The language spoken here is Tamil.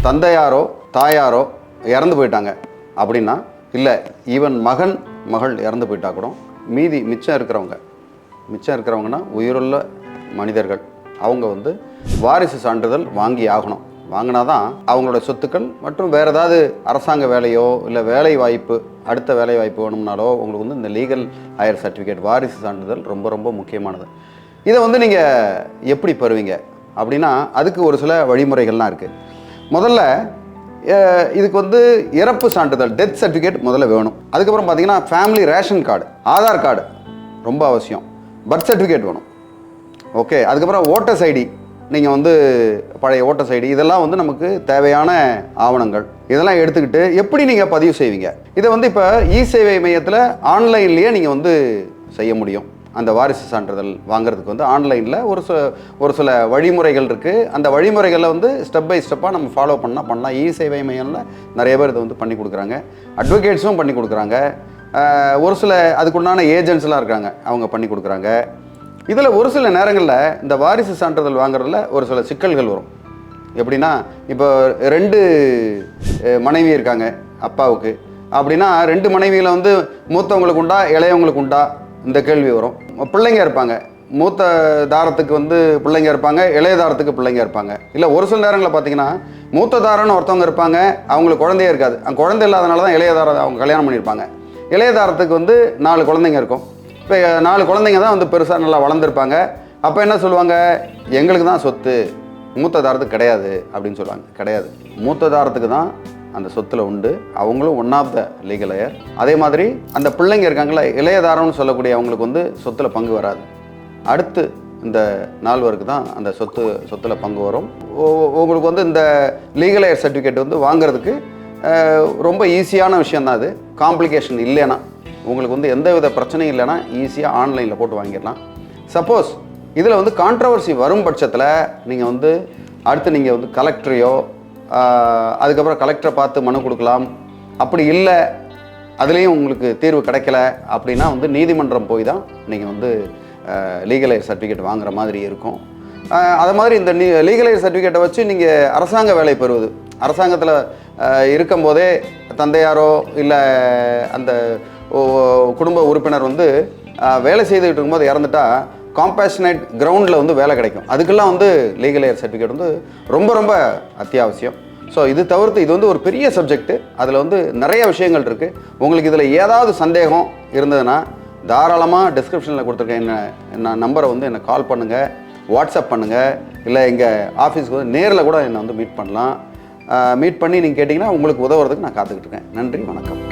தந்தையாரோ தாயாரோ இறந்து போயிட்டாங்க அப்படின்னா, இல்லை ஈவன் மகன் மகள் இறந்து போயிட்டா கூட மீதி மிச்சம் இருக்கிறவங்கன்னா உயிருள்ள மனிதர்கள் அவங்க வந்து வாரிசு சான்றிதழ் வாங்கி ஆகணும். வாங்கினா தான் அவங்களோட சொத்துக்கள் மற்றும் வேறு ஏதாவது அரசாங்க வேலையோ இல்லை வேலை வாய்ப்பு, அடுத்த வேலை வாய்ப்பு வேணும்னாலோ உங்களுக்கு வந்து இந்த லீகல் ஹையர் சர்டிஃபிகேட் வாரிசு சான்றிதழ் ரொம்ப ரொம்ப முக்கியமானது. இதை வந்து நீங்கள் எப்படி பெறுவீங்க அப்படின்னா, அதுக்கு ஒரு சில வழிமுறைகள்லாம் இருக்குது. முதல்ல இதுக்கு வந்து இறப்பு சான்றிதழ், டெத் சர்டிஃபிகேட் முதல்ல வேணும். அதுக்கப்புறம் பார்த்தீங்கன்னா family ration card, Aadhaar card ரொம்ப அவசியம், பர்த் சர்டிஃபிகேட் வேணும். ஓகே, அதுக்கப்புறம் ஓட்டர்ஸ் ஐடி, நீங்கள் வந்து பழைய ஓட்டர்ஸ் ஐடி, இதெல்லாம் வந்து நமக்கு தேவையான ஆவணங்கள். இதெல்லாம் எடுத்துக்கிட்டு எப்படி நீங்கள் பதிவு செய்வீங்க? இதை வந்து இப்போ இ-சேவை மையத்தில் ஆன்லைன்லேயே நீங்கள் வந்து செய்ய முடியும். அந்த வாரிசு சான்றிதழ் வாங்குறதுக்கு வந்து ஆன்லைனில் ஒரு சில வழிமுறைகள் இருக்குது. அந்த வழிமுறைகளில் வந்து ஸ்டெப் பை ஸ்டெப்பாக நம்ம ஃபாலோ பண்ணலாம். இ-சேவை மையம்ல நிறைய பேர் இதை வந்து பண்ணி கொடுக்குறாங்க, அட்வொகேட்ஸும் பண்ணி கொடுக்குறாங்க, ஒரு சில அதுக்குண்டான ஏஜென்ட்ஸ்லாம் இருக்காங்க, அவங்க பண்ணி கொடுக்குறாங்க. இதில் ஒரு சில நேரங்களில் இந்த வாரிசு சான்றிதழ் வாங்குறதுல ஒரு சில சிக்கல்கள் வரும். எப்படின்னா, இப்போ 2 மனைவி இருக்காங்க அப்பாவுக்கு அப்படின்னா, 2 மனைவியில் வந்து மூத்தவங்களுக்கு உண்டா இளையவங்களுக்கு உண்டா இந்த கேள்வி வரும். பிள்ளைங்க இருப்பாங்க, மூத்த தாரத்துக்கு வந்து பிள்ளைங்க இருப்பாங்க, இளைய தாரத்துக்கு பிள்ளைங்க இருப்பாங்க. இல்லை ஒரு சில நேரங்களில் பார்த்தீங்கன்னா மூத்த தாரன்னு ஒருத்தவங்க இருப்பாங்க, அவங்களுக்கு குழந்தையே இருக்காது. குழந்தை இல்லாதனால தான் இளைய தாரம் அவங்க கல்யாணம் பண்ணியிருப்பாங்க. இளைய தாரத்துக்கு வந்து 4 குழந்தைங்க இருக்கும். இப்போ 4 குழந்தைங்க தான் வந்து பெருசாக நல்லா வளர்ந்துருப்பாங்க. அப்போ என்ன சொல்லுவாங்க, எங்களுக்கு தான் சொத்து, மூத்த தாரத்துக்கு கிடையாது அப்படின்னு சொல்லுவாங்க. கிடையாது, மூத்த தாரத்துக்கு தான் அந்த சொத்தில் உண்டு. அவங்களும் one of the legal heir. அதே மாதிரி அந்த பிள்ளைங்க இருக்காங்களா, இளையதாரம்னு சொல்லக்கூடிய அவங்களுக்கு வந்து சொத்தில் பங்கு வராது. அடுத்து இந்த 4 தான் அந்த சொத்தில் பங்கு வரும். உங்களுக்கு வந்து இந்த லீகல் ஹையர் சர்டிஃபிகேட் வந்து வாங்குறதுக்கு ரொம்ப ஈஸியான விஷயந்தான். அது காம்ப்ளிகேஷன் இல்லைன்னா, உங்களுக்கு வந்து எந்த வித பிரச்சனையும் இல்லைன்னா ஈஸியாக ஆன்லைனில் போட்டு வாங்கிடலாம். சப்போஸ் இதில் வந்து கான்ட்ரவர்சி வரும் பட்சத்தில் நீங்கள் வந்து அடுத்து நீங்கள் வந்து கலெக்டரையோ அதுக்கப்புறம் கலெக்டரை பார்த்து மனு கொடுக்கலாம். அப்படி இல்லை, அதுலேயும் உங்களுக்கு தீர்வு கிடைக்கல அப்படின்னா வந்து நீதிமன்றம் போய் தான் நீங்கள் வந்து லீகல் ஹையர் சர்டிஃபிகேட் வாங்குற மாதிரி இருக்கும். அது மாதிரி இந்த லீகல் ஹையர் சர்டிஃபிகேட்டை வச்சு நீங்கள் அரசாங்க வேலை பெறுவது, அரசாங்கத்தில் இருக்கும்போதே தந்தையாரோ இல்லை அந்த குடும்ப உறுப்பினர் வந்து வேலை செய்துக்கிட்டு இருக்கும்போது இறந்துட்டா காம்பேஷனேட் கிரவுண்டில் வந்து வேலை கிடைக்கும். அதுக்கெல்லாம் வந்து லீகல் ஹையர் சர்டிஃபிகேட் வந்து ரொம்ப ரொம்ப அத்தியாவசியம். ஸோ இது தவிர்த்து இது வந்து ஒரு பெரிய சப்ஜெக்ட்டு, அதில் வந்து நிறைய விஷயங்கள் இருக்குது. உங்களுக்கு இதில் ஏதாவது சந்தேகம் இருந்ததுன்னா தாராளமாக டிஸ்கிரிப்ஷனில் கொடுத்துருக்கேன் என்ன நம்பரை வந்து என்னை கால் பண்ணுங்கள், வாட்ஸ்அப் பண்ணுங்கள், இல்லை எங்கள் ஆஃபீஸ்க்கு வந்து நேரில் கூட என்னை வந்து மீட் பண்ணலாம். மீட் பண்ணி நீங்கள் கேட்டிங்கன்னா உங்களுக்கு உதவுறதுக்கு நான் காத்துக்கிட்டு இருக்கேன். நன்றி, வணக்கம்.